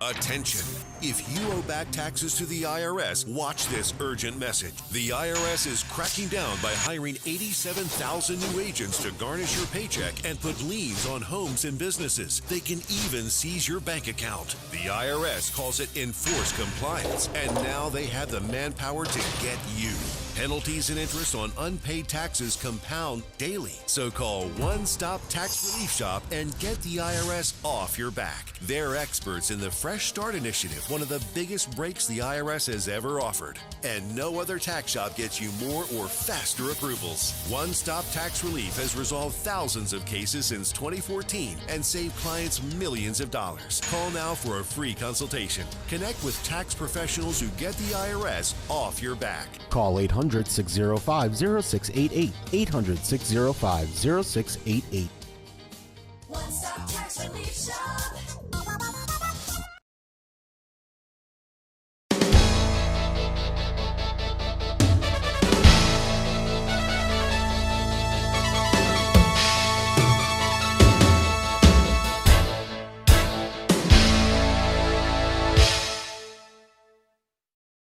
Attention. If you owe back taxes to the IRS, watch this urgent message. The IRS is cracking down by hiring 87,000 new agents to garnish your paycheck and put liens on homes and businesses. They can even seize your bank account. The IRS calls it enforced compliance, and now they have the manpower to get you. Penalties and interest on unpaid taxes compound daily. So call One Stop Tax Relief Shop and get the IRS off your back. They're experts in the Fresh Start Initiative, one of the biggest breaks the IRS has ever offered. And no other tax shop gets you more or faster approvals. One Stop Tax Relief has resolved thousands of cases since 2014 and saved clients millions of dollars. Call now for a free consultation. Connect with tax professionals who get the IRS off your back. Call 800-605-0688. 800-605-0688. One Stop Tax Relief Shop.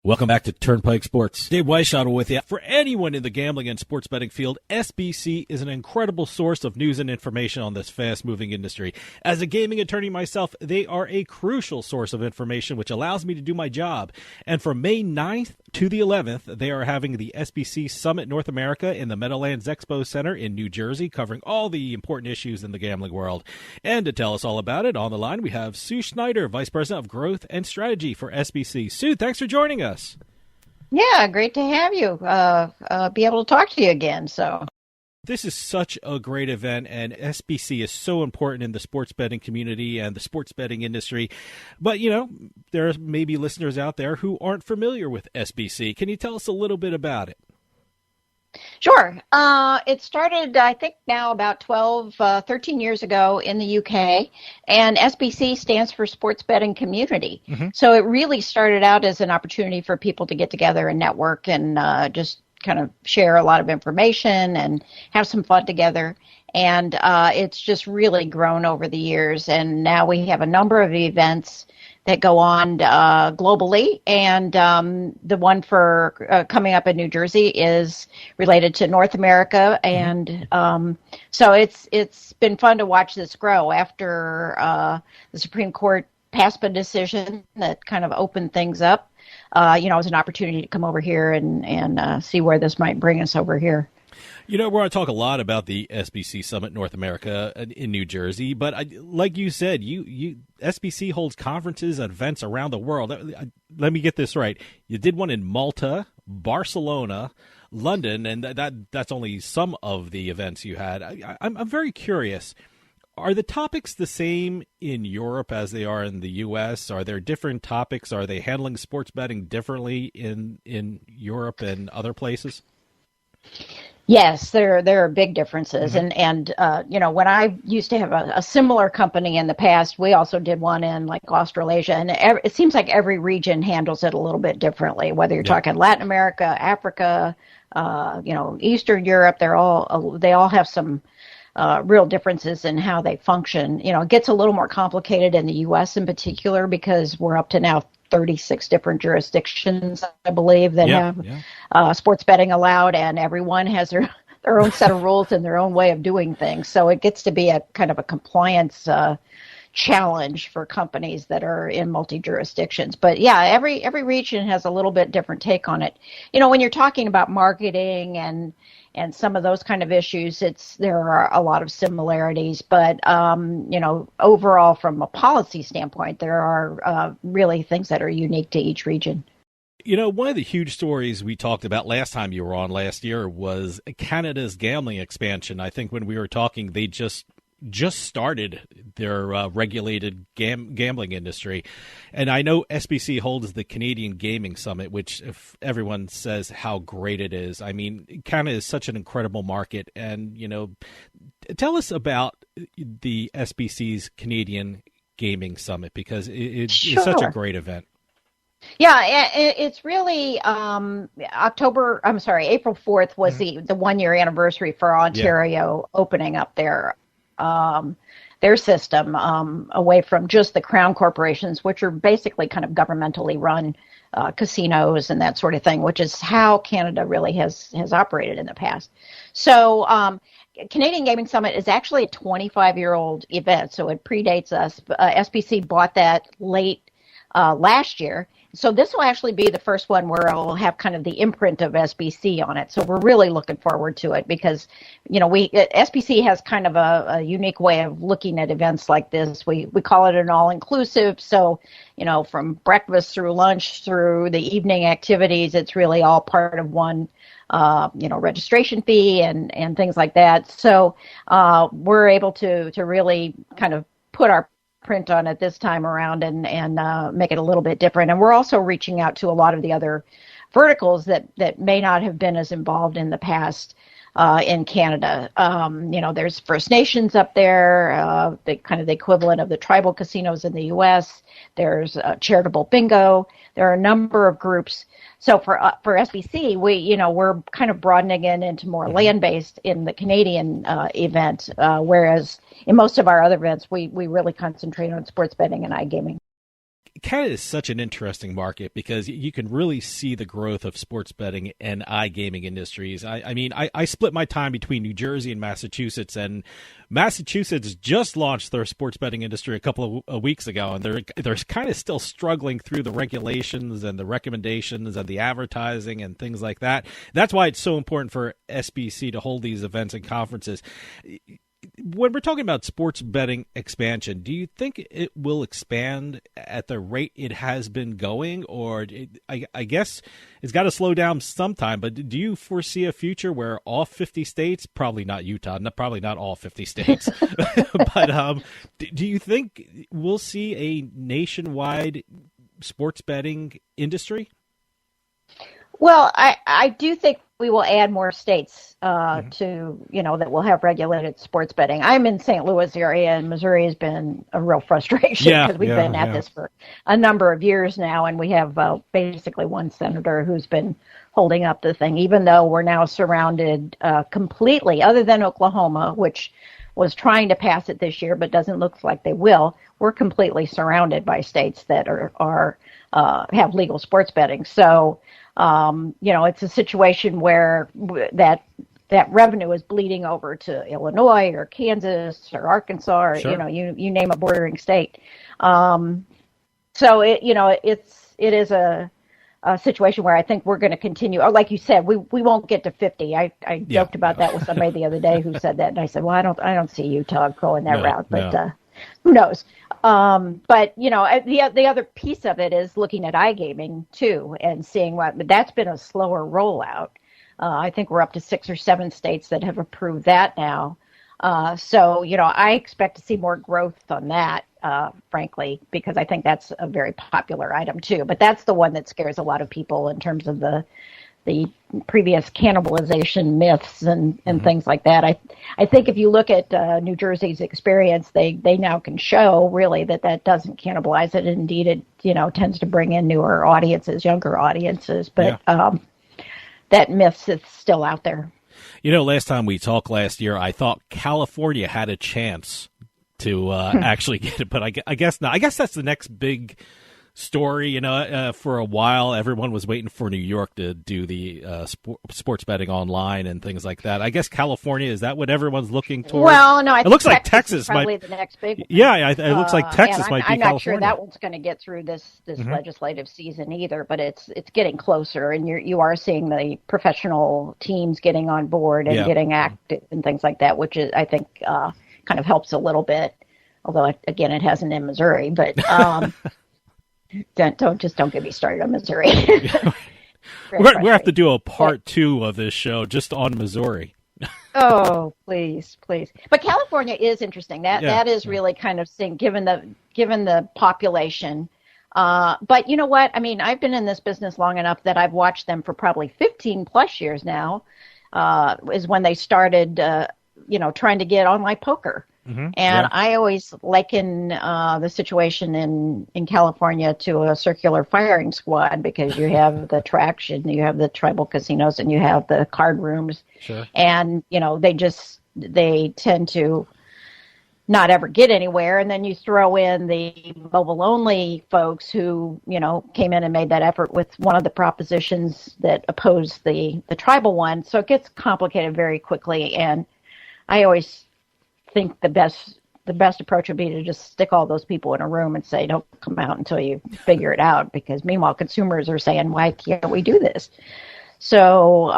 Welcome back to Turnpike Sports. Dave Weishottle with you. For anyone in the gambling and sports betting field, SBC is an incredible source of news and information on this fast-moving industry. As a gaming attorney myself, they are a crucial source of information which allows me to do my job. And from May 9th to the 11th, they are having the SBC Summit North America in the Meadowlands Expo Center in New Jersey, covering all the important issues in the gambling world. And to tell us all about it, on the line we have Sue Schneider, Vice President of Growth and Strategy for SBC. Sue, thanks for joining us. Yeah, great to have you, be able to talk to you again. So this is such a great event, and SBC is so important in the sports betting community and the sports betting industry. But, you know, there may be listeners out there who aren't familiar with SBC. Can you tell us a little bit about it? Sure. It started, I think, now about 13 years ago in the UK, and SBC stands for Sports Betting Community. Mm-hmm. So it really started out as an opportunity for people to get together and network and just kind of share a lot of information and have some fun together. And it's just really grown over the years, and now we have a number of events that go on globally, and the one for coming up in New Jersey is related to North America, and so it's been fun to watch this grow after the Supreme Court passed a decision that kind of opened things up. It was an opportunity to come over here and see where this might bring us over here. You know, we're going to talk a lot about the SBC Summit North America in New Jersey, but like you said, SBC holds conferences and events around the world. Let me get this right. You did one in Malta, Barcelona, London, and that's only some of the events you had. I'm very curious. Are the topics the same in Europe as they are in the U.S.? Are there different topics? Are they handling sports betting differently in Europe and other places? Yes, there are big differences, and when I used to have a similar company in the past, we also did one in like Australasia, and it seems like every region handles it a little bit differently. Whether you're talking Latin America, Africa, Eastern Europe, they all have some real differences in how they function. You know, it gets a little more complicated in the U.S. in particular because we're up to now 36 different jurisdictions, I believe, that have sports betting allowed, and everyone has their own set of rules and their own way of doing things. So it gets to be a kind of a compliance challenge for companies that are in multi-jurisdictions. But yeah, every region has a little bit different take on it. You know, when you're talking about marketing and some of those kind of issues, there are a lot of similarities, but overall from a policy standpoint, there are really things that are unique to each region. You know, one of the huge stories we talked about last time you were on last year was Canada's gambling expansion. I think when we were talking, they just started their regulated gambling industry. And I know SBC holds the Canadian Gaming Summit, which if everyone says how great it is. I mean, Canada is such an incredible market. And, tell us about the SBC's Canadian Gaming Summit, because it's such a great event. Yeah, it's really April 4th was the 1 year anniversary for Ontario opening up there. their system away from just the crown corporations, which are basically kind of governmentally run casinos and that sort of thing, which is how Canada really has operated in the past. So Canadian Gaming Summit is actually a 25-year-old event, so it predates us. SBC bought that late last year. So this will actually be the first one where it'll have kind of the imprint of SBC on it. So we're really looking forward to it because, SBC has kind of a unique way of looking at events like this. We call it an all-inclusive. So, from breakfast through lunch through the evening activities, it's really all part of one, registration fee and things like that. So we're able to really kind of put our print on it this time around and make it a little bit different. And we're also reaching out to a lot of the other verticals that may not have been as involved in the past in Canada. There's First Nations up there, the kind of the equivalent of the tribal casinos in the U.S. There's charitable bingo. There are a number of groups. So for SBC, we're kind of broadening it into more land-based in the Canadian event, whereas in most of our other events, we really concentrate on sports betting and iGaming. Canada is such an interesting market because you can really see the growth of sports betting and iGaming industries. I split my time between New Jersey and Massachusetts, and Massachusetts just launched their sports betting industry a couple of weeks ago, and they're kind of still struggling through the regulations and the recommendations and the advertising and things like that. That's why it's so important for SBC to hold these events and conferences. When we're talking about sports betting expansion, do you think it will expand at the rate it has been going? Or I guess it's got to slow down sometime, but do you foresee a future where all 50 states, probably not Utah, probably not all 50 states, but do you think we'll see a nationwide sports betting industry? Well, I do think we will add more states to, that will have regulated sports betting. I'm in St. Louis area, and Missouri has been a real frustration because we've been at this for a number of years now, and we have basically one senator who's been holding up the thing, even though we're now surrounded completely, other than Oklahoma, which was trying to pass it this year, but doesn't look like they will. We're completely surrounded by states that are have legal sports betting. So, it's a situation where that revenue is bleeding over to Illinois or Kansas or Arkansas or, Sure. You name a bordering state. So it is a situation where I think we're going to continue. Or like you said, we won't get to 50. I joked about that with somebody the other day who said that, and I said, well, I don't see Utah going that route, but who knows? But the other piece of it is looking at iGaming too and seeing but that's been a slower rollout. I think we're up to 6 or 7 states that have approved that now. So I expect to see more growth on that, frankly, because I think that's a very popular item too. But that's the one that scares a lot of people in terms of the previous cannibalization myths and things like that. I think if you look at New Jersey's experience, they now can show really that doesn't cannibalize it. Indeed, it tends to bring in newer audiences, younger audiences. But that myth is still out there. Last time we talked last year, I thought California had a chance to actually get it, but I guess not. I guess that's the next big story. For a while, everyone was waiting for New York to do the sports betting online and things like that. I guess California, is that what everyone's looking toward? Well, no, I think it looks like Texas probably might the next big one. Yeah, it looks like Texas might be I'm California. not sure that one's going to get through this legislative season either, but it's getting closer, and you are seeing the professional teams getting on board and getting active and things like that, which is, I think, kind of helps a little bit. Although again, it hasn't in Missouri, but. Don't get me started on Missouri. We have to do a part 2 of this show just on Missouri. Oh, please. But California is interesting. That is really kind of seeing given the population. But you know what? I mean, I've been in this business long enough that I've watched them for probably 15 plus years now. Is when they started, trying to get online poker. I always liken the situation in California to a circular firing squad, because you have the traction, you have the tribal casinos, and you have the card rooms. Sure. And, they tend to not ever get anywhere. And then you throw in the mobile only folks who, came in and made that effort with one of the propositions that opposed the tribal one. So it gets complicated very quickly. And I always think the best approach would be to just stick all those people in a room and say, don't come out until you figure it out. Because meanwhile, consumers are saying, why can't we do this? So,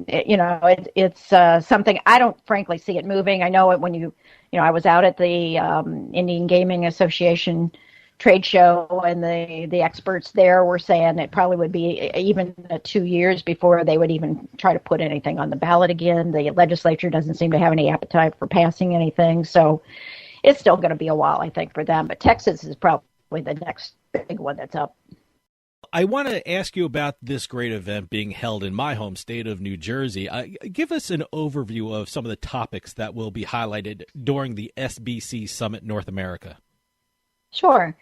it's something I don't frankly see it moving. I know it when I was out at the Indian Gaming Association trade show, and the experts there were saying it probably would be even 2 years before they would even try to put anything on the ballot again. The legislature doesn't seem to have any appetite for passing anything. So it's still going to be a while, I think, for them. But Texas is probably the next big one that's up. I want to ask you about this great event being held in my home state of New Jersey. Give us an overview of some of the topics that will be highlighted during the SBC Summit North America. Sure.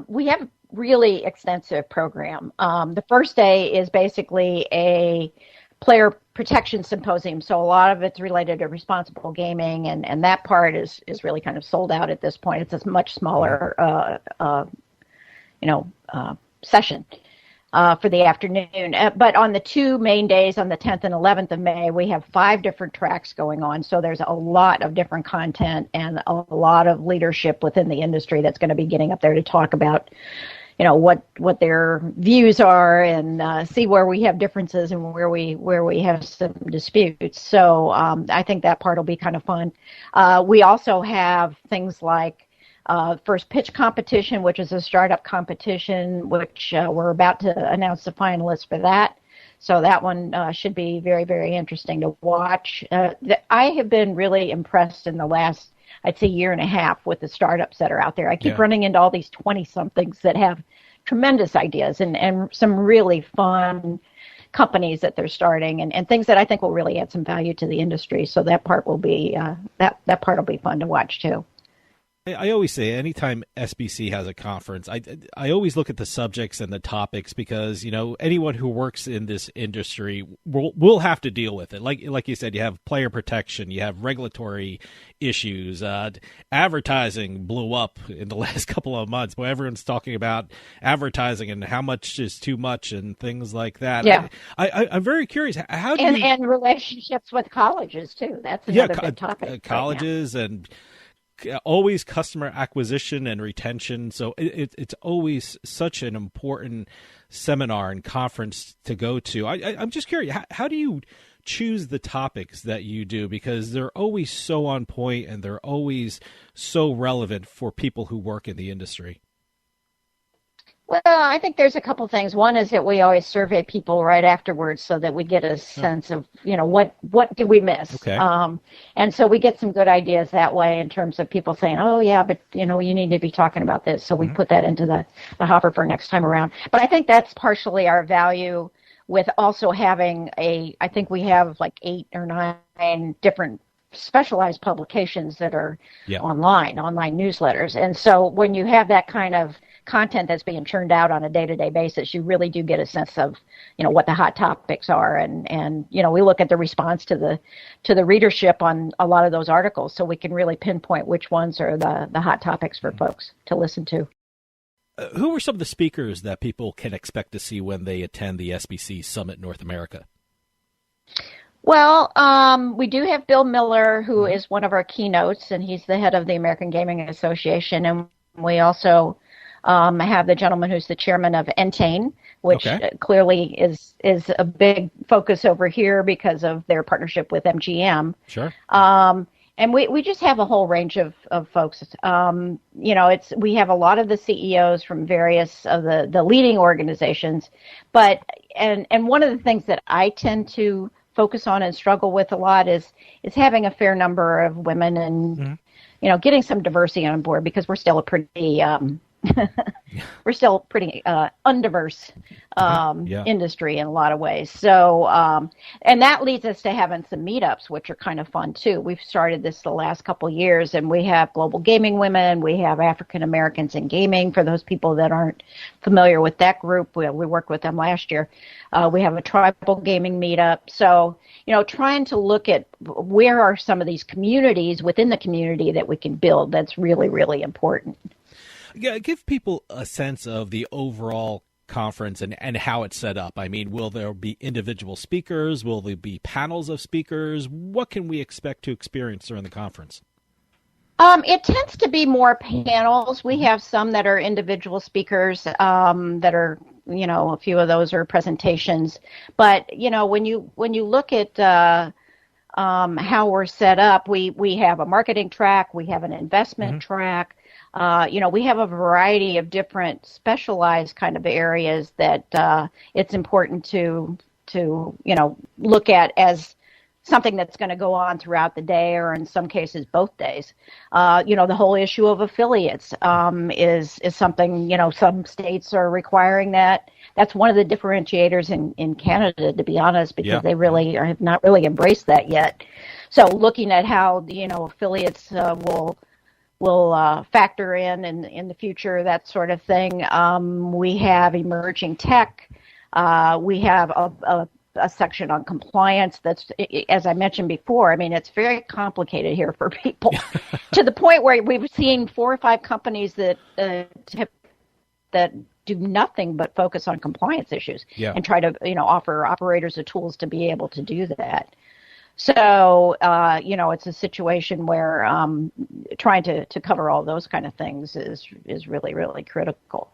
We have a really extensive program. The first day is basically a player protection symposium. So a lot of it's related to responsible gaming, and that part is really kind of sold out at this point. It's a much smaller, session for the afternoon. But on the two main days, on the 10th and 11th of May, we have 5 different tracks going on. So there's a lot of different content and a lot of leadership within the industry that's going to be getting up there to talk about, what their views are, and see where we have differences and where we have some disputes. So I think that part will be kind of fun. We also have things like first pitch competition, which is a startup competition, which we're about to announce the finalists for that. So that one should be very, very interesting to watch. I have been really impressed in the last, I'd say, year and a half with the startups that are out there. I keep running into all these 20-somethings that have tremendous ideas and some really fun companies that they're starting, and things that I think will really add some value to the industry. So that part will be that part will be fun to watch too. I always say anytime SBC has a conference, I always look at the subjects and the topics because, anyone who works in this industry will have to deal with it. Like you said, you have player protection, you have regulatory issues. Advertising blew up in the last couple of months. But everyone's talking about advertising and how much is too much and things like that. Yeah. I'm very curious. How do you... And relationships with colleges, too. That's another big topic. Colleges and... always customer acquisition and retention. So it's always such an important seminar and conference to go to. I'm just curious, how do you choose the topics that you do? Because they're always so on point and they're always so relevant for people who work in the industry. Well, I think there's a couple things. One is that we always survey people right afterwards so that we get a sense of, what did we miss? Okay. And so we get some good ideas that way in terms of people saying, oh, yeah, but, you need to be talking about this. So we put that into the hopper for next time around. But I think that's partially our value with also having I think we have like 8 or 9 different specialized publications that are online newsletters. And so when you have that kind of content that's being churned out on a day-to-day basis, you really do get a sense of, what the hot topics are. And we look at the response to the readership on a lot of those articles, so we can really pinpoint which ones are the hot topics for folks to listen to. Who are some of the speakers that people can expect to see when they attend the SBC Summit North America? Well, we do have Bill Miller, who is one of our keynotes, and he's the head of the American Gaming Association. And we also have the gentleman who's the chairman of Entain, which clearly is a big focus over here because of their partnership with MGM. Sure. And we just have a whole range of folks. We have a lot of the CEOs from various of the leading organizations, but one of the things that I tend to focus on and struggle with a lot is having a fair number of women and getting some diversity on board, because we're still a pretty we're still pretty undiverse Yeah. industry in a lot of ways. So, and that leads us to having some meetups, which are kind of fun too. We've started this the last couple of years, and we have global gaming women, we have African Americans in gaming. For those people that aren't familiar with that group, we worked with them last year. We have a tribal gaming meetup. So, trying to look at where are some of these communities within the community that we can build. That's really, really important. Yeah, give people a sense of the overall conference and how it's set up. I mean, will there be individual speakers? Will there be panels of speakers? What can we expect to experience during the conference? It tends to be more panels. We have some that are individual speakers that are, a few of those are presentations. But, when you look at how we're set up, we have a marketing track, we have an investment track. We have a variety of different specialized kind of areas that it's important to look at as something that's going to go on throughout the day, or in some cases both days. The whole issue of affiliates is something, some states are requiring that. That's one of the differentiators in Canada, to be honest, because they really have not really embraced that yet. So looking at how, affiliates will factor in the future, that sort of thing. We have emerging tech. We have a section on compliance that's, as I mentioned before, I mean, it's very complicated here for people to the point where we've seen 4 or 5 companies that do nothing but focus on compliance issues and try to, offer operators the tools to be able to do that. So, it's a situation where trying to cover all those kind of things is really, really critical.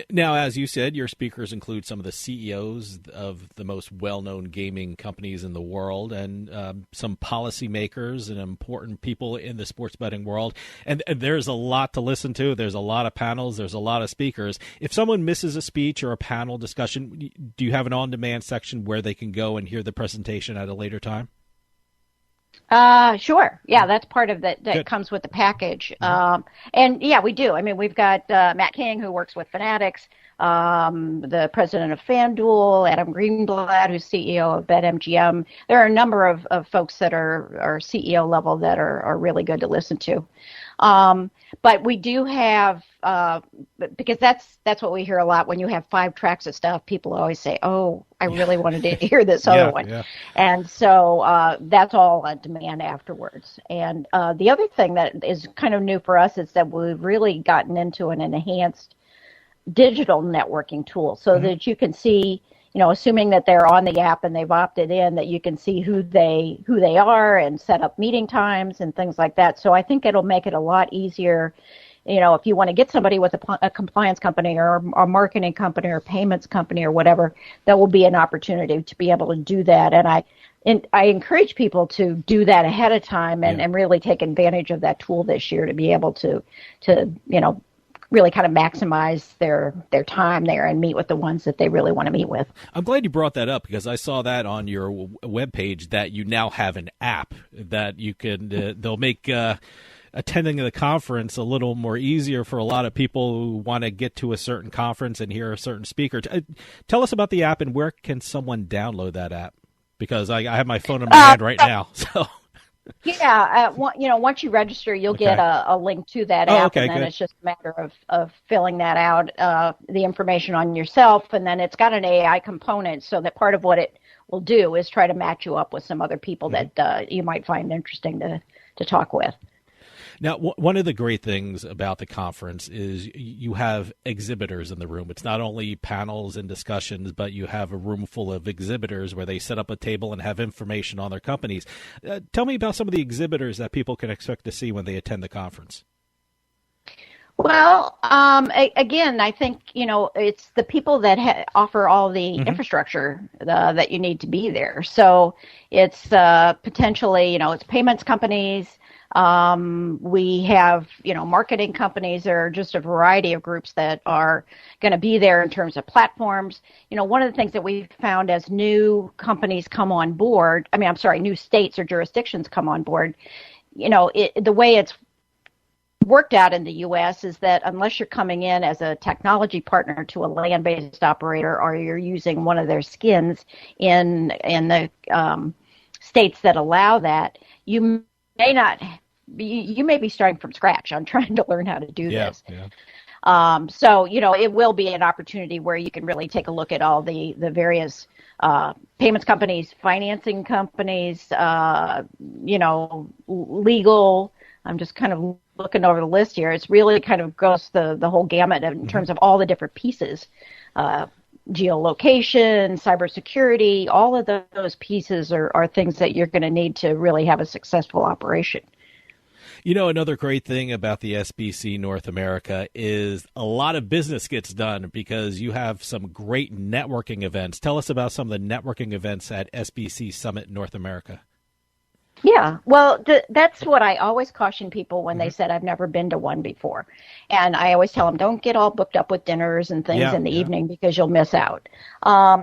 Now, as you said, your speakers include some of the CEOs of the most well-known gaming companies in the world, and some policymakers and important people in the sports betting world. And there's a lot to listen to. There's a lot of panels. There's a lot of speakers. If someone misses a speech or a panel discussion, do you have an on-demand section where they can go and hear the presentation at a later time? Sure. Yeah, that's part of that comes with the package. And yeah, we do. I mean, we've got Matt King, who works with Fanatics, the president of FanDuel, Adam Greenblatt, who's CEO of BetMGM. There are a number of folks that are CEO level that are really good to listen to. But we do have, because that's what we hear a lot when you have 5 tracks of stuff, people always say, oh, I really wanted to hear this other one. Yeah. And so that's all on demand afterwards. And the other thing that is kind of new for us is that we've really gotten into an enhanced digital networking tool so that you can see, assuming that they're on the app and they've opted in, that you can see who they are and set up meeting times and things like that. So I think it'll make it a lot easier, if you want to get somebody with a compliance company or a marketing company or payments company or whatever, that will be an opportunity to be able to do that. And I encourage people to do that ahead of time and really take advantage of that tool this year to be able to really kind of maximize their time there and meet with the ones that they really want to meet with. I'm glad you brought that up, because I saw that on your webpage that you now have an app that you can, they'll make attending the conference a little more easier for a lot of people who want to get to a certain conference and hear a certain speaker. Tell us about the app, and where can someone download that app? Because I have my phone in my hand right now, so... Yeah, once you register, you'll get a link to that app, and then it's just a matter of filling that out, the information on yourself, and then it's got an AI component, so that part of what it will do is try to match you up with some other people that you might find interesting to talk with. Now, one of the great things about the conference is you have exhibitors in the room. It's not only panels and discussions, but you have a room full of exhibitors where they set up a table and have information on their companies. Tell me about some of the exhibitors that people can expect to see when they attend the conference. Well, again, I think, it's the people that offer all the infrastructure that you need to be there. So it's potentially, it's payments companies. We have, marketing companies. There are just a variety of groups that are going to be there in terms of platforms. One of the things that we've found as new companies come on board, new states or jurisdictions come on board, the way it's worked out in the U.S. is that unless you're coming in as a technology partner to a land-based operator, or you're using one of their skins in the states that allow that, you may not. You may be starting from scratch on trying to learn how to do this. Yeah. So, it will be an opportunity where you can really take a look at all the various payments companies, financing companies, legal. I'm just kind of looking over the list here. It's really kind of goes the whole gamut in terms of all the different pieces. Geolocation, cybersecurity, all of those pieces are things that you're going to need to really have a successful operation. Another great thing about the SBC North America is a lot of business gets done because you have some great networking events. Tell us about some of the networking events at SBC Summit North America. Yeah, well, that's what I always caution people when they said I've never been to one before. And I always tell them, don't get all booked up with dinners and things in the evening because you'll miss out.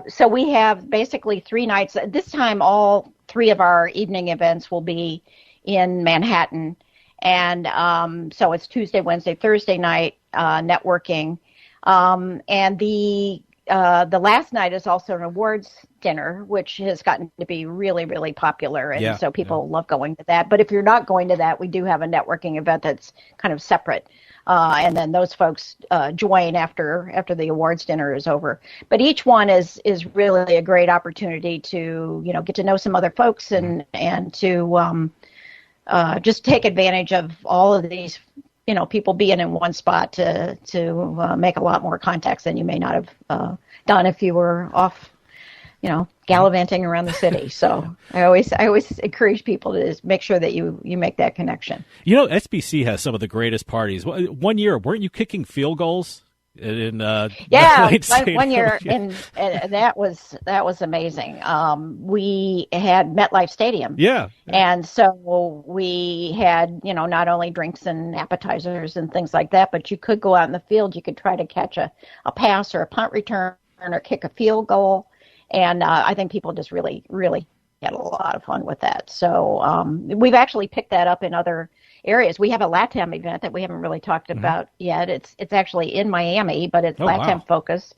So we have basically 3 nights. This time, all 3 of our evening events will be in Manhattan. And so it's Tuesday, Wednesday, Thursday night networking. And the last night is also an awards dinner, which has gotten to be really, really popular. And so people love going to that. But if you're not going to that, we do have a networking event that's kind of separate. And then those folks join after the awards dinner is over. But each one is really a great opportunity to, get to know some other folks and to just take advantage of all of these, people being in one spot to make a lot more contacts than you may not have done if you were off, gallivanting around the city. So I always encourage people to just make sure that you make that connection. SBC has some of the greatest parties. One year, weren't you kicking field goals? In one year, and that was amazing. We had MetLife Stadium, and so we had not only drinks and appetizers and things like that, but you could go out in the field. You could try to catch a pass or a punt return or kick a field goal, and I think people just really had a lot of fun with that. So we've actually picked that up in other areas. We have a LATAM event that we haven't really talked about yet. It's actually in Miami, but it's LATAM focused.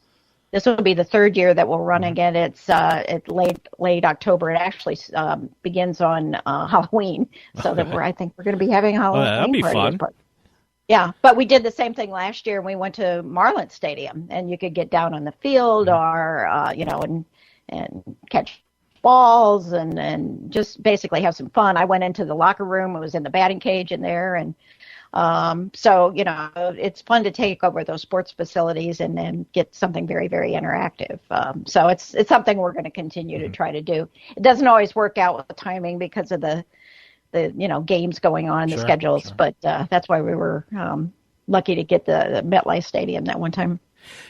This will be the 3rd year that we'll run again. It's late October. It actually begins on Halloween, so that I think we're going to be having a Halloween that'll be party. fun. Yeah, but we did the same thing last year. We went to Marlins Stadium, and you could get down on the field or and catch balls and just basically have some fun. I went into the locker room. It was in the batting cage in there. And so, it's fun to take over those sports facilities and then get something very, very interactive. So it's something we're going to continue to try to do. It doesn't always work out with the timing because of the games going on in the schedules. But that's why we were lucky to get the MetLife Stadium that one time.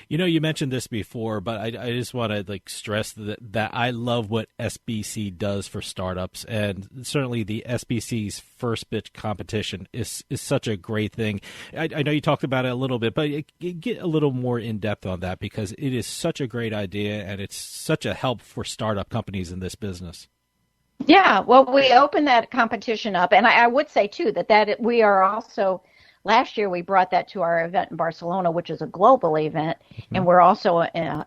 You mentioned this before, but I just want to stress that I love what SBC does for startups, and certainly the SBC's first pitch competition is such a great thing. I know you talked about it a little bit, but get a little more in depth on that because it is such a great idea and it's such a help for startup companies in this business. Yeah, well, we opened that competition up, and I would say too that we are also. Last year, we brought that to our event in Barcelona, which is a global event, and we're also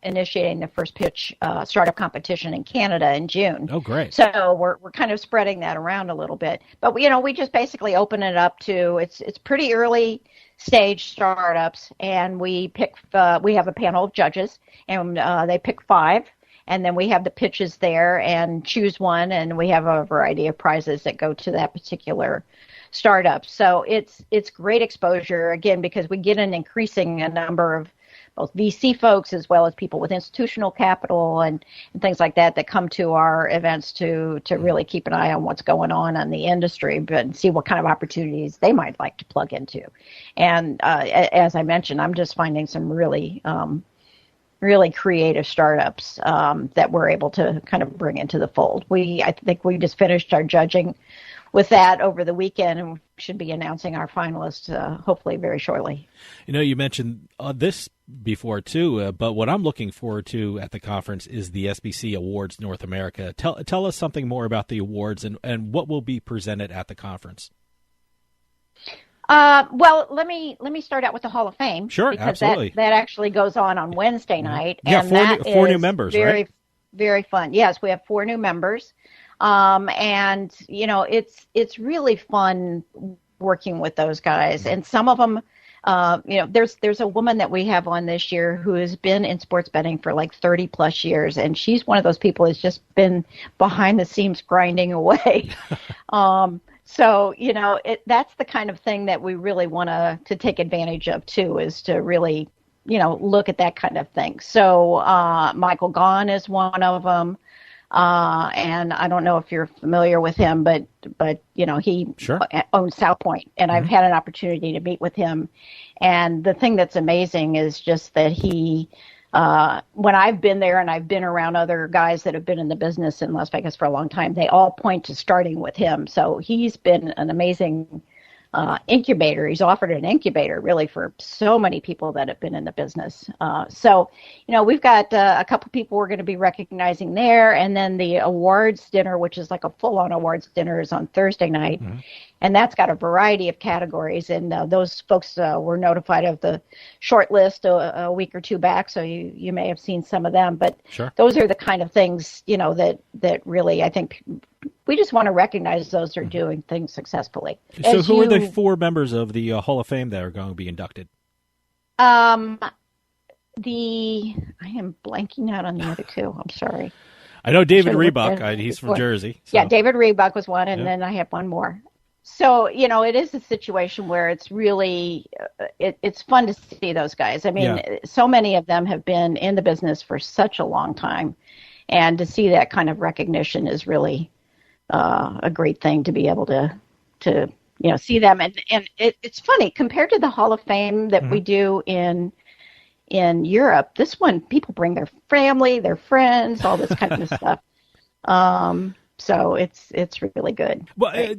initiating the first pitch startup competition in Canada in June. Oh, great! So we're kind of spreading that around a little bit, but we just basically open it up to it's pretty early stage startups, and we have a panel of judges, and they pick 5. And then we have the pitches there and choose one, and we have a variety of prizes that go to that particular startup. So it's great exposure, again, because we get an increasing number of both VC folks as well as people with institutional capital and things like that come to our events to really keep an eye on what's going on in the industry, but see what kind of opportunities they might like to plug into. And as I mentioned, I'm just finding some really creative startups that we're able to kind of bring into the fold. I think we just finished our judging with that over the weekend, and we should be announcing our finalists hopefully very shortly. You mentioned this before too, but what I'm looking forward to at the conference is the SBC Awards North America. Tell us something more about the awards and what will be presented at the conference. Well, let me start out with the Hall of Fame. Sure, because absolutely. that actually goes on Wednesday night. Yeah, and four new is members, very, right? very fun. Yes, we have 4 new members. And it's really fun working with those guys. And some of them, there's a woman that we have on this year who has been in sports betting for like 30 plus years, and she's one of those people who's just been behind the scenes grinding away. So, that's the kind of thing that we really want to take advantage of too, is to really, look at that kind of thing. So, Michael Gaughan is one of them. And I don't know if you're familiar with him, but he Sure. owns South Point, and I've had an opportunity to meet with him. And the thing that's amazing is just that he, when I've been there and I've been around other guys that have been in the business in Las Vegas for a long time, they all point to starting with him. So he's been an amazing incubator. He's offered an incubator really for so many people that have been in the business. So, we've got a couple people we're going to be recognizing there. And then the awards dinner, which is like a full-on awards dinner, is on Thursday night. And that's got a variety of categories. And those folks were notified of the short list a week or two back. So you may have seen some of them. But Sure. those are the kind of things, that really, I think, we just want to recognize those who are doing things successfully. So who are the 4 members of the Hall of Fame that are going to be inducted? I am blanking out on the other 2. I'm sorry. I know David Should've looked Reebok. at it He's from before. Jersey. So. Yeah, David Reebok was one, and Yeah. then I have one more. So, it is a situation where it's really, it's fun to see those guys. I mean, so many of them have been in the business for such a long time, and to see that kind of recognition is really a great thing to be able to see them. And it's funny, compared to the Hall of Fame that we do in Europe, this one, people bring their family, their friends, all this kind of stuff. So it's really good. Well,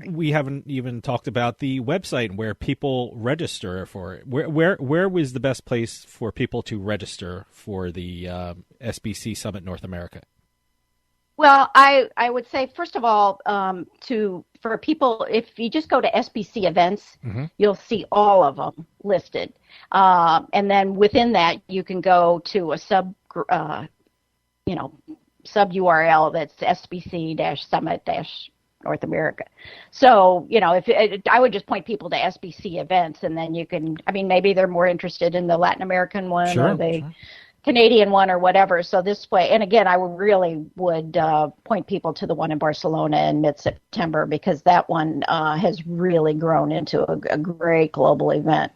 we haven't even talked about the website where people register for it. Where was the best place for people to register for the SBC Summit North America? Well, I would say, first of all, for people, if you just go to SBC events, you'll see all of them listed. And then within that, you can go to a sub URL that's SBC-Summit-North America. So, I would just point people to SBC events, and then you can, maybe they're more interested in the Latin American one or the Canadian one or whatever. So this way, and again, I would point people to the one in Barcelona in mid-September, because that one has really grown into a great global event.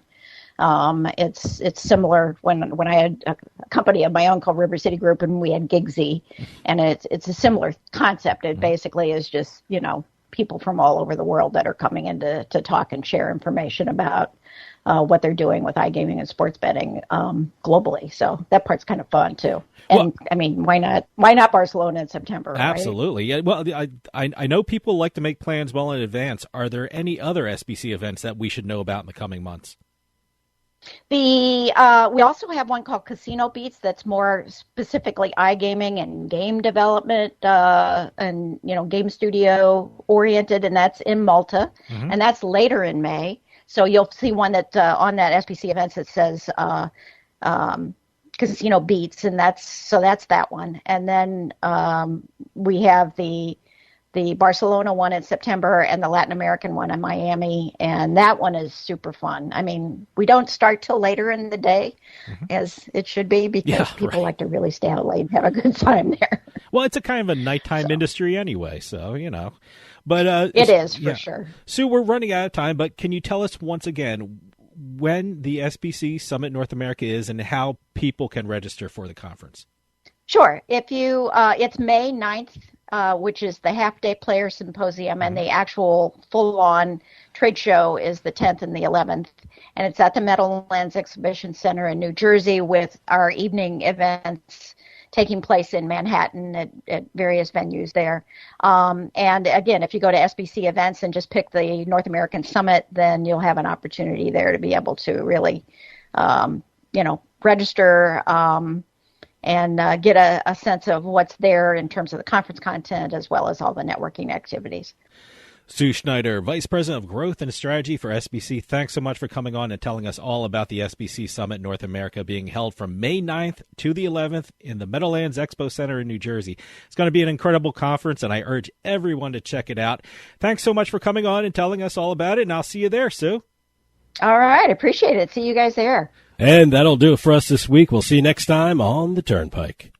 It's similar when I had a company of my own called River City Group, and we had Gigsy, and it's a similar concept. It basically is just, people from all over the world that are coming in to talk and share information about what they're doing with iGaming and sports betting globally. So that part's kind of fun too. And why not Barcelona in September? Right? Absolutely. Yeah. Well, I know people like to make plans well in advance. Are there any other SBC events that we should know about in the coming months? We also have one called Casino Beats that's more specifically iGaming and game development and game studio oriented, and that's in Malta, and that's later in May. So you'll see one that on that SBC events that says Casino Beats, and that's that one. And then we have the Barcelona one in September and the Latin American one in Miami, and that one is super fun. We don't start till later in the day, as it should be, because people like to really stay out late and have a good time there. Well, it's a kind of a nighttime industry anyway, so, But it is, for sure. Sue, we're running out of time, but can you tell us once again when the SBC Summit North America is and how people can register for the conference? Sure. If you, it's May 9th, which is the half-day player symposium, and the actual full-on trade show is the 10th and the 11th, and it's at the Meadowlands Exhibition Center in New Jersey, with our evening events taking place in Manhattan at various venues there. And again, if you go to SBC events and just pick the North American Summit, then you'll have an opportunity there to be able to really, register and get a sense of what's there in terms of the conference content, as well as all the networking activities. Sue Schneider, Vice President of Growth and Strategy for SBC, thanks so much for coming on and telling us all about the SBC Summit North America being held from May 9th to the 11th in the Meadowlands Expo Center in New Jersey. It's going to be an incredible conference, and I urge everyone to check it out. Thanks so much for coming on and telling us all about it, and I'll see you there, Sue. All right. Appreciate it. See you guys there. And that'll do it for us this week. We'll see you next time on the Turnpike.